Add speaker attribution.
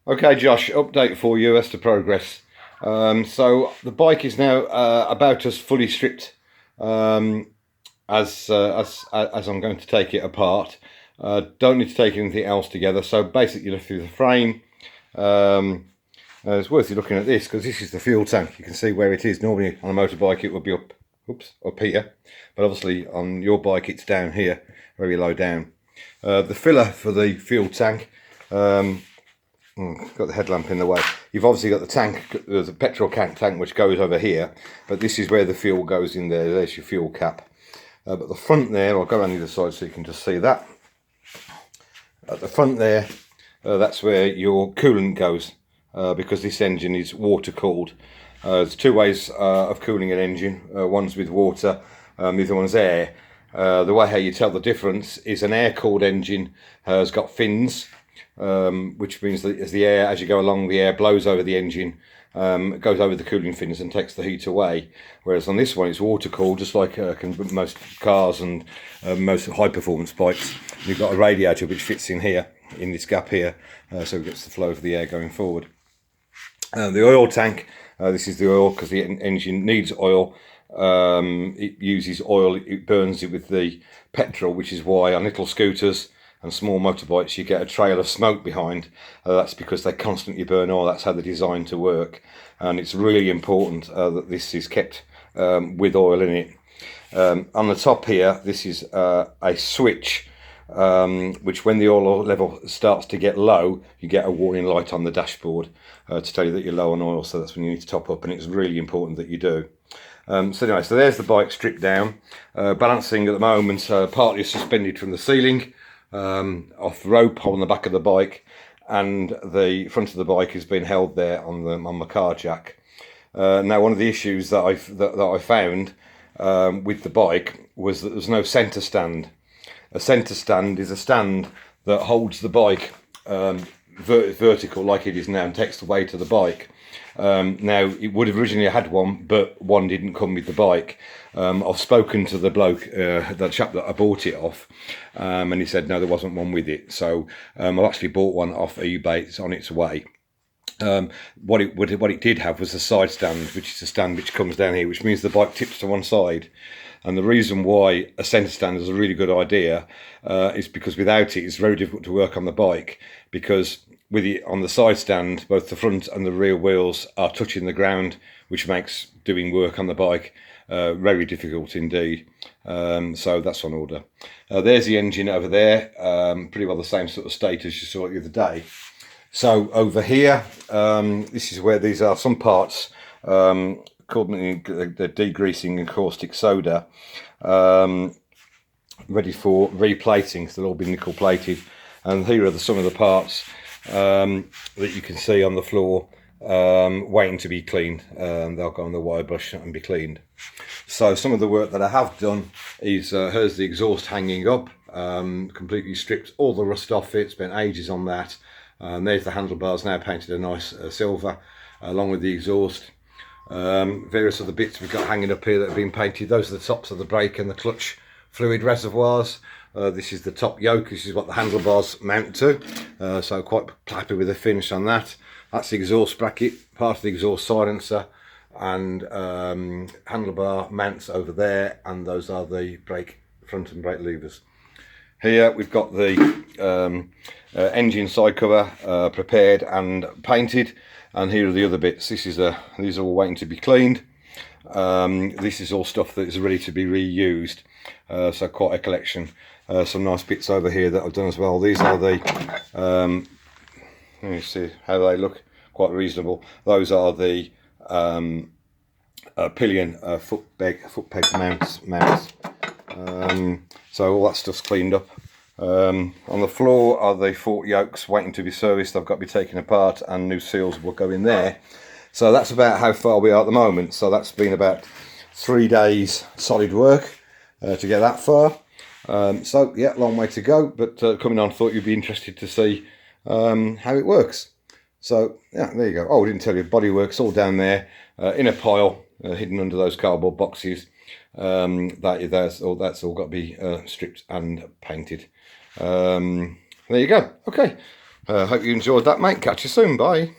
Speaker 1: Okay, Josh, update for you as to progress. So the bike is now about as fully stripped um, as I'm going to take it apart. Don't need to take anything else together. So basically, look through the frame. It's worth you looking at this because this is the fuel tank. You can see where it is. Normally on a motorbike it would be up here, but obviously on your bike it's down here, very low down. The filler for the fuel tank. Got the headlamp in the way. You've obviously got the tank, there's a petrol tank which goes over here, but this is where the fuel goes in there. There's your fuel cap. But the front there, I'll go around the other side so you can just see that. At the front there, that's where your coolant goes, because this engine is water cooled. There's two ways of cooling an engine. One's with water, the other one's air. The way how you tell the difference is an air cooled engine has got fins, which means that as you go along, the air blows over the engine, goes over the cooling fins and takes the heat away. Whereas on this one, it's water cooled, just like most cars and most high performance bikes. You've got a radiator which fits in here, in this gap here, so it gets the flow of the air going forward. The oil tank, this is the oil because the engine needs oil. It uses oil, it burns it with the petrol, which is why on little scooters and small motorbikes you get a trail of smoke behind. That's because they constantly burn oil. That's how they're designed to work, and it's really important that this is kept with oil in it. On the top here, this is a switch which when the oil level starts to get low, you get a warning light on the dashboard to tell you that you're low on oil, so that's when you need to top up, and it's really important that you do. So there's the bike stripped down, balancing at the moment, partly suspended from the ceiling, off rope on the back of the bike, and the front of the bike has been held there on the car jack. Now, one of the issues that I found with the bike was that there's no centre stand. A centre stand is a stand that holds the bike vertical like it is now and takes the weight of the bike. Now, it would have originally had one, but one didn't come with the bike. I've spoken to the bloke, the chap that I bought it off, and he said no, there wasn't one with it. So I've actually bought one off eBay. It's on its way. What it did have was a side stand, which is a stand which comes down here, which means the bike tips to one side. And the reason why a centre stand is a really good idea is because without it, it's very difficult to work on the bike, because with it on the side stand, both the front and the rear wheels are touching the ground, which makes doing work on the bike very difficult indeed. So that's on order. There's the engine over there, pretty well the same sort of state as you saw it the other day. So over here, this is where these are some parts called the degreasing and caustic soda, ready for replating. So they'll all be nickel plated, and here are some of the parts that you can see on the floor, waiting to be cleaned. They'll go on the wire brush and be cleaned. So some of the work that I have done is here's the exhaust hanging up, completely stripped all the rust off it. Spent ages on that. There's the handlebars now painted a nice silver, along with the exhaust. Various other bits we've got hanging up here that have been painted. Those are the tops of the brake and the clutch fluid reservoirs. This is the top yoke. This is what the handlebars mount to. So quite happy with the finish on that. That's the exhaust bracket, part of the exhaust silencer, and handlebar mounts over there, and those are the brake front and brake levers. Here we've got the engine side cover prepared and painted, and here are the other bits. These are all waiting to be cleaned. This is all stuff that is ready to be reused, so quite a collection. Some nice bits over here that I've done as well. These are the let me see how they look, quite reasonable. Those are the pillion foot peg mounts. So all that stuff's cleaned up. On the floor are the fork yokes waiting to be serviced. They've got to be taken apart, and new seals will go in there. So that's about how far we are at the moment. So that's been about 3 days solid work to get that far. So yeah, long way to go, but coming on, thought you'd be interested to see how it works. So yeah, there you go. Oh, I didn't tell you, bodywork's all down there in a pile, hidden under those cardboard boxes. That's all got to be stripped and painted. There you go. Okay, Hope you enjoyed that, mate. Catch you soon. Bye.